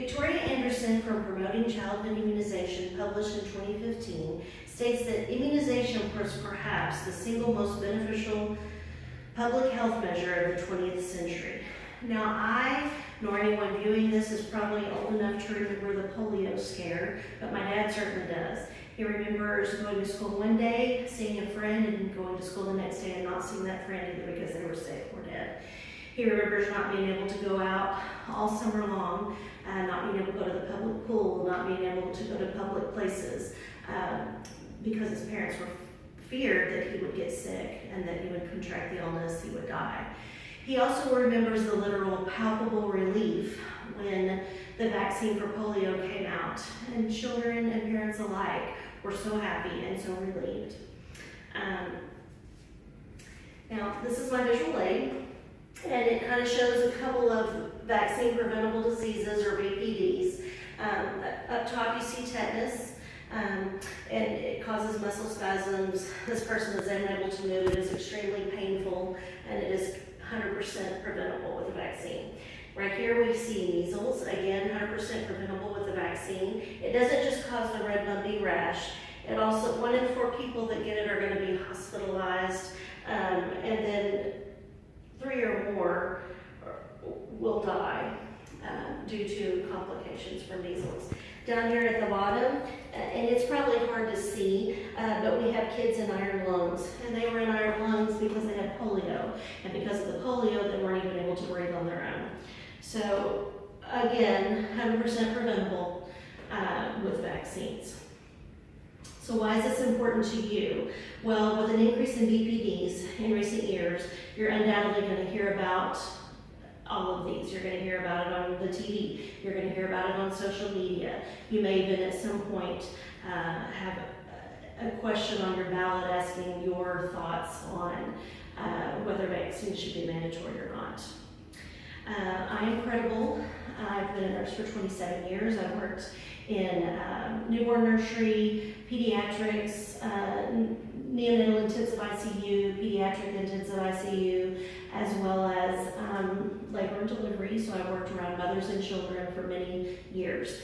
Victoria Anderson from Promoting Childhood Immunization, published in 2015, states that immunization was perhaps the single most beneficial public health measure of the 20th century. Now, I, nor anyone viewing this, is probably old enough to remember the polio scare, but my dad certainly does. He remembers going to school one day, seeing a friend, and going to school the next day and not seeing that friend either because they were sick or dead. He remembers not being able to go out all summer long, not being able to go to the public pool, not being able to go to public places, because his parents were feared that he would get sick and that he would contract the illness, he would die. He also remembers the literal palpable relief when the vaccine for polio came out, and children and parents alike were so happy and so relieved. Now, this is my visual aid, and it kind of shows a couple of vaccine preventable diseases, or VPDs. Up top you see tetanus, and it causes muscle spasms. This person is unable to move. It is extremely painful, and it is 100% preventable with the vaccine. Right here we see measles, again 100% preventable with the vaccine. It doesn't just cause the red lumpy rash. It also, 1 in 4 people that get it are going to be hospitalized, and then 3 or more will die due to complications from measles. Down here at the bottom, and it's probably hard to see, but we have kids in iron lungs, and they were in iron lungs because they had polio, and because of the polio, they weren't even able to breathe on their own. So again, 100% preventable with vaccines. So why is this important to you? Well, with an increase in VPDs in recent years, you're undoubtedly going to hear about all of these. You're going to hear about it on the TV. You're going to hear about it on social media. You may even at some point have a question on your ballot asking your thoughts on whether vaccines should be mandatory or not. I am credible. I've been a nurse for 27 years. I've worked in newborn nursery, pediatrics, neonatal intensive ICU, pediatric intensive ICU, as well as labor and delivery. So I worked around mothers and children for many years.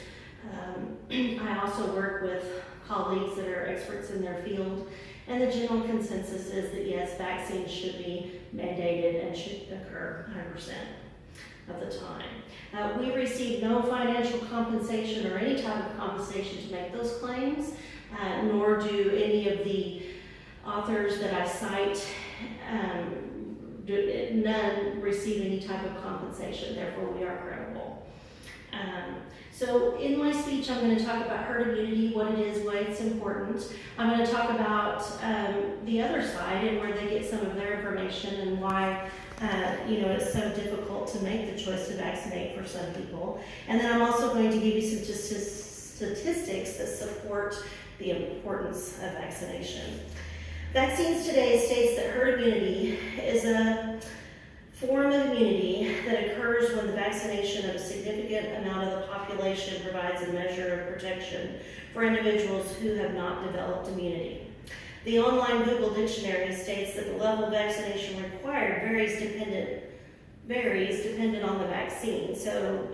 I also work with colleagues that are experts in their field, and the general consensus is that yes, vaccines should be mandated and should occur 100% of the time. We receive no financial compensation or any type of compensation to make those claims, nor do any of the authors that I cite, none receive any type of compensation, therefore we are credible. So in my speech, I'm going to talk about herd immunity, what it is, why it's important. I'm going to talk about the other side and where they get some of their information and why it's so difficult to make the choice to vaccinate for some people. And then I'm also going to give you some statistics that support the importance of vaccination. Vaccines today states that herd immunity is a form of immunity that occurs when the vaccination of a significant amount of the population provides a measure of protection for individuals who have not developed immunity. The online Google dictionary states that the level of vaccination required varies dependent on the vaccine. So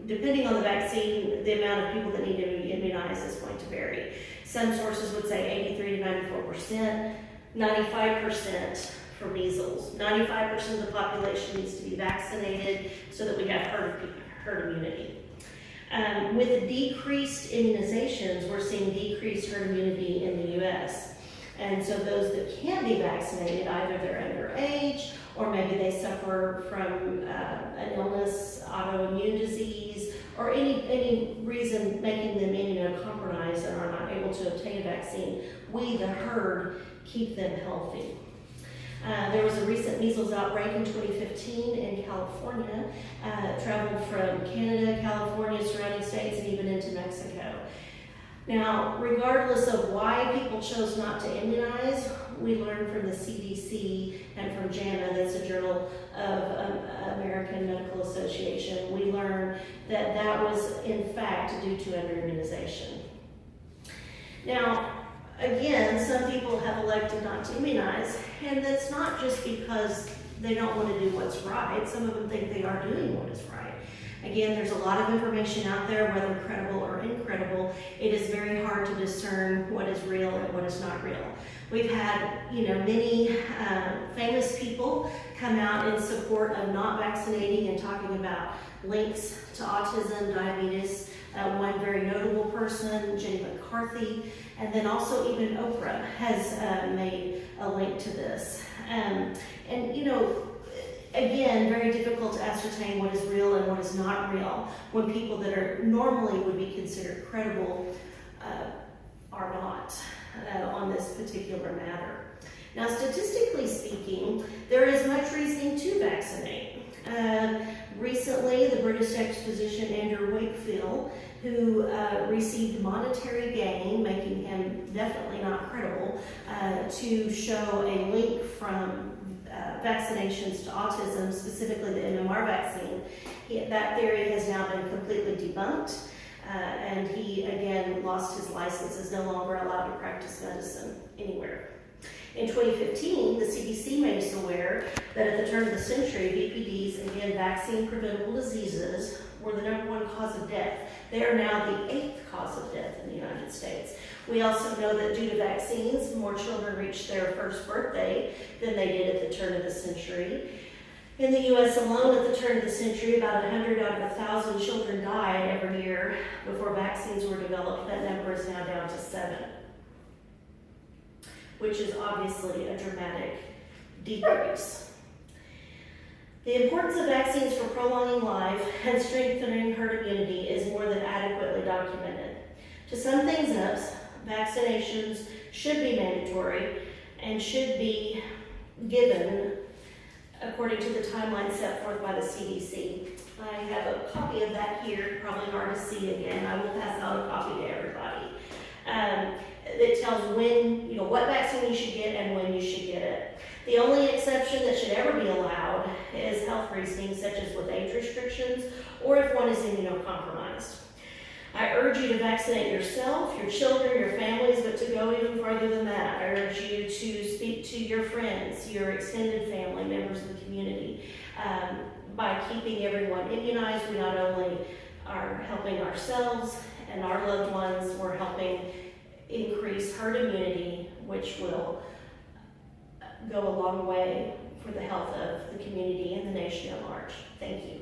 depending on the vaccine, the amount of people that need to be immunized is going to vary. Some sources would say 83 to 94%, 95% for measles. 95% of the population needs to be vaccinated so that we have herd immunity. With decreased immunizations, we're seeing decreased herd immunity in the U.S. And so those that can be vaccinated, either they're underage or maybe they suffer from an illness, autoimmune disease, or any reason making them immunocompromised and are not able to obtain a vaccine, we, the herd, keep them healthy. There was a recent measles outbreak in 2015 in California, traveled from Canada, California, surrounding states, and even into Mexico. Now, regardless of why people chose not to immunize, we learned from the CDC and from JAMA, that's a Journal of American Medical Association, we learned that that was in fact due to under-immunization. Now, again, some people have elected not to immunize, and that's not just because they don't want to do what's right. Some of them think they are doing what is right. Again, there's a lot of information out there, whether credible or incredible. It is very hard to discern what is real and what is not real. We've had, many famous people come out in support of not vaccinating and talking about links to autism, diabetes. One very notable person, Jenny McCarthy, and then also even Oprah has made a link to this. Again, very difficult to ascertain what is real and what is not real when people that are normally would be considered credible are not on this particular matter. Now, statistically speaking, there is much reasoning to vaccinate. Recently, the British ex-physician Andrew Wakefield, who received monetary gain, making him definitely not credible, to show a link from vaccinations to autism, specifically the MMR vaccine. That theory has now been completely debunked, and he again lost his license, is no longer allowed to practice medicine anywhere. In 2015, the CDC made us aware that at the turn of the century, VPDs, again, vaccine-preventable diseases, were the #1 cause of death. They are now the 8th cause of death in the United States. We also know that due to vaccines, more children reach their first birthday than they did at the turn of the century. In the U.S. alone, at the turn of the century, about 100 out of 1,000 children died every year before vaccines were developed. That number is now down to 7, which is obviously a dramatic decrease. The importance of vaccines for prolonging life and strengthening herd immunity is more than adequately documented. To sum things up, vaccinations should be mandatory and should be given according to the timeline set forth by the CDC. I have a copy of that here, probably hard to see again. I will pass out a copy to everybody. It tells when, what vaccine you should get and when you should get it. The only exception that should ever be allowed is health reasons, such as with age restrictions or if one is immunocompromised. I urge you to vaccinate yourself, your children, your families, but to go even farther than that, I urge you to speak to your friends, your extended family, members of the community. By keeping everyone immunized, we not only are helping ourselves and our loved ones, we're helping increase herd immunity, which will go a long way for the health of the community and the nation at large. Thank you.